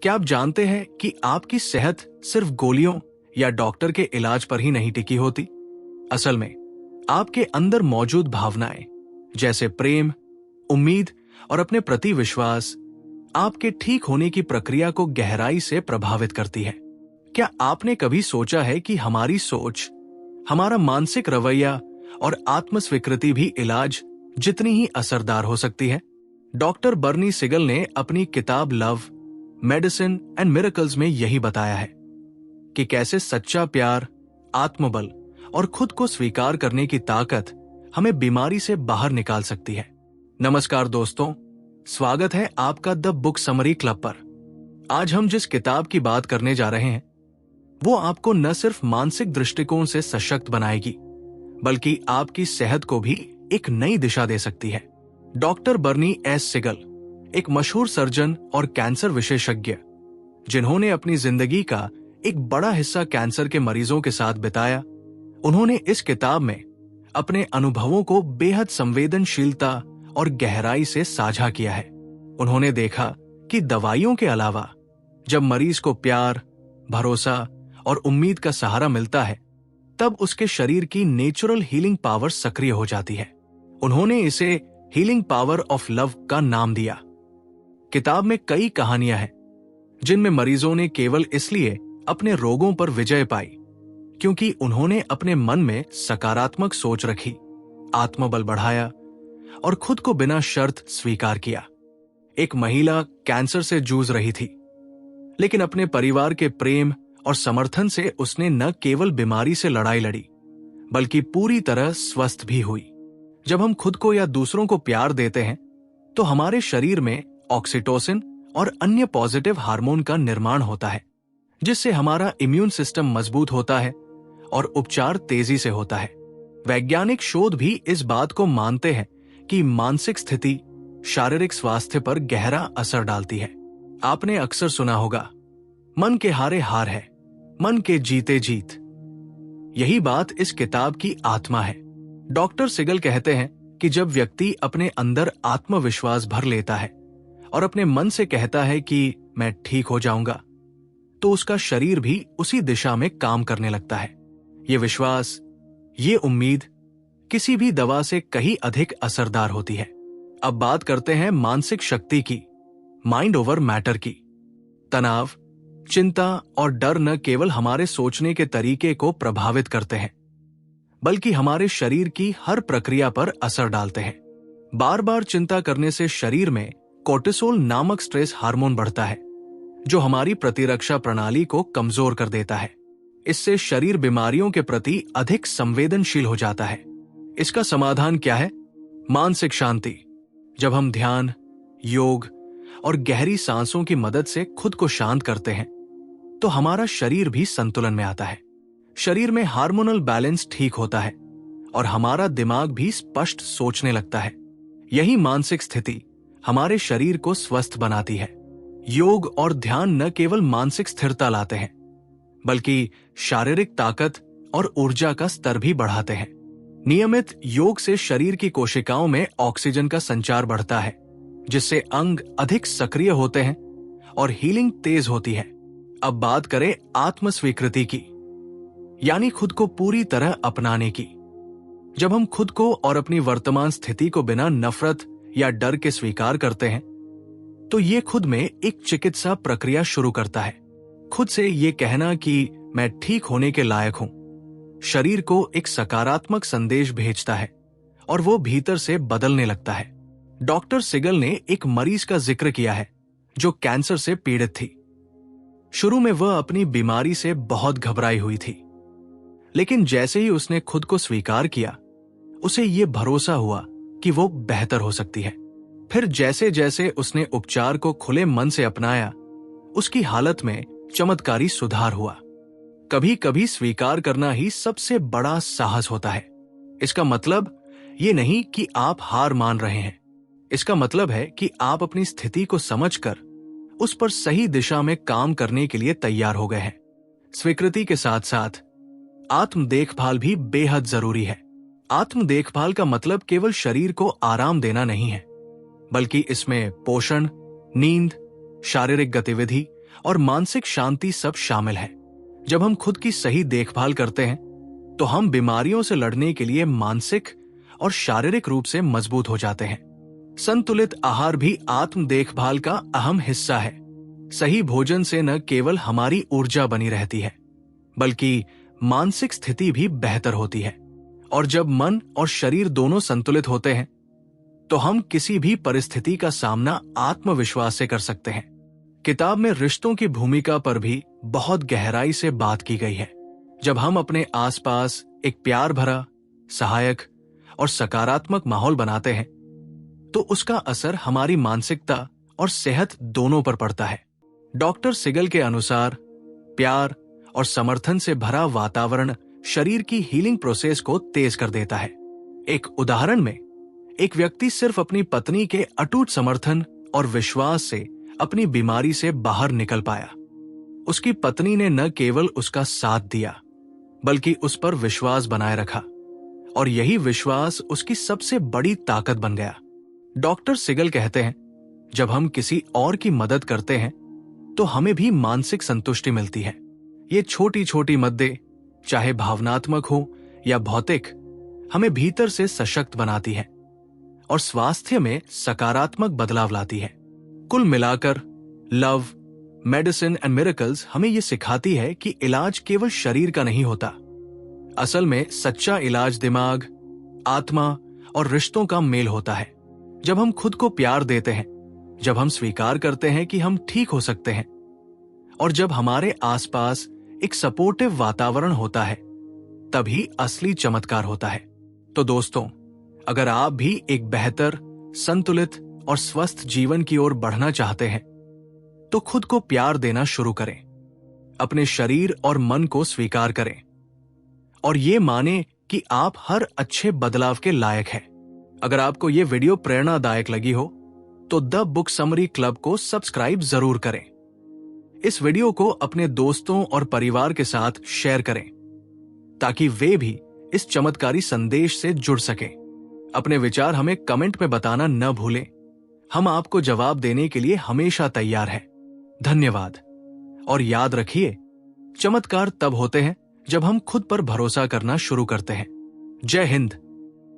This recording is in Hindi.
क्या आप जानते हैं कि आपकी सेहत सिर्फ गोलियों या डॉक्टर के इलाज पर ही नहीं टिकी होती? असल में आपके अंदर मौजूद भावनाएं जैसे प्रेम, उम्मीद और अपने प्रति विश्वास आपके ठीक होने की प्रक्रिया को गहराई से प्रभावित करती है। क्या आपने कभी सोचा है कि हमारी सोच, हमारा मानसिक रवैया और आत्मस्वीकृति भी इलाज जितनी ही असरदार हो सकती है? डॉक्टर बर्नी सिगल ने अपनी किताब लव, मेडिसिन एंड मिरेकल्स में यही बताया है कि कैसे सच्चा प्यार, आत्मबल और खुद को स्वीकार करने की ताकत हमें बीमारी से बाहर निकाल सकती है। नमस्कार दोस्तों, स्वागत है आपका द बुक समरी क्लब पर। आज हम जिस किताब की बात करने जा रहे हैं वो आपको न सिर्फ मानसिक दृष्टिकोण से सशक्त बनाएगी बल्कि आपकी सेहत को भी एक नई दिशा दे सकती है। डॉक्टर बर्नी एस सिगल एक मशहूर सर्जन और कैंसर विशेषज्ञ, जिन्होंने अपनी जिंदगी का एक बड़ा हिस्सा कैंसर के मरीजों के साथ बिताया, उन्होंने इस किताब में अपने अनुभवों को बेहद संवेदनशीलता और गहराई से साझा किया है। उन्होंने देखा कि दवाइयों के अलावा जब मरीज को प्यार, भरोसा और उम्मीद का सहारा मिलता है, तब उसके शरीर की नेचुरल हीलिंग पावर सक्रिय हो जाती है। उन्होंने इसे हीलिंग पावर ऑफ लव का नाम दिया। किताब में कई कहानियां हैं जिनमें मरीजों ने केवल इसलिए अपने रोगों पर विजय पाई क्योंकि उन्होंने अपने मन में सकारात्मक सोच रखी, आत्मबल बढ़ाया और खुद को बिना शर्त स्वीकार किया। एक महिला कैंसर से जूझ रही थी, लेकिन अपने परिवार के प्रेम और समर्थन से उसने न केवल बीमारी से लड़ाई लड़ी बल्कि पूरी तरह स्वस्थ भी हुई। जब हम खुद को या दूसरों को प्यार देते हैं तो हमारे शरीर में ऑक्सीटोसिन और अन्य पॉजिटिव हार्मोन का निर्माण होता है, जिससे हमारा इम्यून सिस्टम मजबूत होता है और उपचार तेजी से होता है। वैज्ञानिक शोध भी इस बात को मानते हैं कि मानसिक स्थिति शारीरिक स्वास्थ्य पर गहरा असर डालती है। आपने अक्सर सुना होगा, मन के हारे हार है, मन के जीते जीत। यही बात इस किताब की आत्मा है। डॉक्टर सिगल कहते हैं कि जब व्यक्ति अपने अंदर आत्मविश्वास भर लेता है और अपने मन से कहता है कि मैं ठीक हो जाऊंगा, तो उसका शरीर भी उसी दिशा में काम करने लगता है। ये विश्वास, ये उम्मीद किसी भी दवा से कहीं अधिक असरदार होती है। अब बात करते हैं मानसिक शक्ति की, माइंड ओवर मैटर की। तनाव, चिंता और डर न केवल हमारे सोचने के तरीके को प्रभावित करते हैं बल्कि हमारे शरीर की हर प्रक्रिया पर असर डालते हैं। बार बार चिंता करने से शरीर में कोर्टिसोल नामक स्ट्रेस हार्मोन बढ़ता है, जो हमारी प्रतिरक्षा प्रणाली को कमजोर कर देता है। इससे शरीर बीमारियों के प्रति अधिक संवेदनशील हो जाता है। इसका समाधान क्या है? मानसिक शांति। जब हम ध्यान, योग और गहरी सांसों की मदद से खुद को शांत करते हैं तो हमारा शरीर भी संतुलन में आता है। शरीर में हार्मोनल बैलेंस ठीक होता है और हमारा दिमाग भी स्पष्ट सोचने लगता है। यही मानसिक स्थिति हमारे शरीर को स्वस्थ बनाती है। योग और ध्यान न केवल मानसिक स्थिरता लाते हैं बल्कि शारीरिक ताकत और ऊर्जा का स्तर भी बढ़ाते हैं। नियमित योग से शरीर की कोशिकाओं में ऑक्सीजन का संचार बढ़ता है, जिससे अंग अधिक सक्रिय होते हैं और हीलिंग तेज होती है। अब बात करें आत्मस्वीकृति की, यानी खुद को पूरी तरह अपनाने की। जब हम खुद को और अपनी वर्तमान स्थिति को बिना नफरत या डर के स्वीकार करते हैं तो ये खुद में एक चिकित्सा प्रक्रिया शुरू करता है। खुद से ये कहना कि मैं ठीक होने के लायक हूं, शरीर को एक सकारात्मक संदेश भेजता है और वो भीतर से बदलने लगता है। डॉक्टर सिगल ने एक मरीज का जिक्र किया है जो कैंसर से पीड़ित थी। शुरू में वह अपनी बीमारी से बहुत घबराई हुई थी, लेकिन जैसे ही उसने खुद को स्वीकार किया, उसे ये भरोसा हुआ कि वो बेहतर हो सकती है। फिर जैसे जैसे उसने उपचार को खुले मन से अपनाया, उसकी हालत में चमत्कारी सुधार हुआ। कभी कभी स्वीकार करना ही सबसे बड़ा साहस होता है। इसका मतलब ये नहीं कि आप हार मान रहे हैं, इसका मतलब है कि आप अपनी स्थिति को समझकर उस पर सही दिशा में काम करने के लिए तैयार हो गए हैं। स्वीकृति के साथ साथ आत्म देखभाल भी बेहद जरूरी है। आत्म देखभाल का मतलब केवल शरीर को आराम देना नहीं है, बल्कि इसमें पोषण, नींद, शारीरिक गतिविधि और मानसिक शांति सब शामिल है। जब हम खुद की सही देखभाल करते हैं तो हम बीमारियों से लड़ने के लिए मानसिक और शारीरिक रूप से मजबूत हो जाते हैं। संतुलित आहार भी आत्म देखभाल का अहम हिस्सा है। सही भोजन से न केवल हमारी ऊर्जा बनी रहती है बल्कि मानसिक स्थिति भी बेहतर होती है। और जब मन और शरीर दोनों संतुलित होते हैं तो हम किसी भी परिस्थिति का सामना आत्मविश्वास से कर सकते हैं। किताब में रिश्तों की भूमिका पर भी बहुत गहराई से बात की गई है। जब हम अपने आसपास एक प्यार भरा, सहायक और सकारात्मक माहौल बनाते हैं तो उसका असर हमारी मानसिकता और सेहत दोनों पर पड़ता है। डॉक्टर सिगल के अनुसार प्यार और समर्थन से भरा वातावरण शरीर की हीलिंग प्रोसेस को तेज कर देता है। एक उदाहरण में एक व्यक्ति सिर्फ अपनी पत्नी के अटूट समर्थन और विश्वास से अपनी बीमारी से बाहर निकल पाया। उसकी पत्नी ने न केवल उसका साथ दिया बल्कि उस पर विश्वास बनाए रखा और यही विश्वास उसकी सबसे बड़ी ताकत बन गया। डॉक्टर सिगल कहते हैं, जब हम किसी और की मदद करते हैं तो हमें भी मानसिक संतुष्टि मिलती है। ये छोटी छोटी मददें, चाहे भावनात्मक हो या भौतिक, हमें भीतर से सशक्त बनाती है और स्वास्थ्य में सकारात्मक बदलाव लाती है। कुल मिलाकर लव, मेडिसिन एंड मिरेकल्स हमें यह सिखाती है कि इलाज केवल शरीर का नहीं होता। असल में सच्चा इलाज दिमाग, आत्मा और रिश्तों का मेल होता है। जब हम खुद को प्यार देते हैं, जब हम स्वीकार करते हैं कि हम ठीक हो सकते हैं और जब हमारे आसपास एक सपोर्टिव वातावरण होता है, तभी असली चमत्कार होता है। तो दोस्तों, अगर आप भी एक बेहतर, संतुलित और स्वस्थ जीवन की ओर बढ़ना चाहते हैं तो खुद को प्यार देना शुरू करें, अपने शरीर और मन को स्वीकार करें और ये माने कि आप हर अच्छे बदलाव के लायक हैं। अगर आपको ये वीडियो प्रेरणादायक लगी हो तो द बुक समरी क्लब को सब्सक्राइब जरूर करें। इस वीडियो को अपने दोस्तों और परिवार के साथ शेयर करें ताकि वे भी इस चमत्कारी संदेश से जुड़ सकें। अपने विचार हमें कमेंट में बताना न भूलें। हम आपको जवाब देने के लिए हमेशा तैयार हैं। धन्यवाद। और याद रखिए, चमत्कार तब होते हैं जब हम खुद पर भरोसा करना शुरू करते हैं। जय हिंद।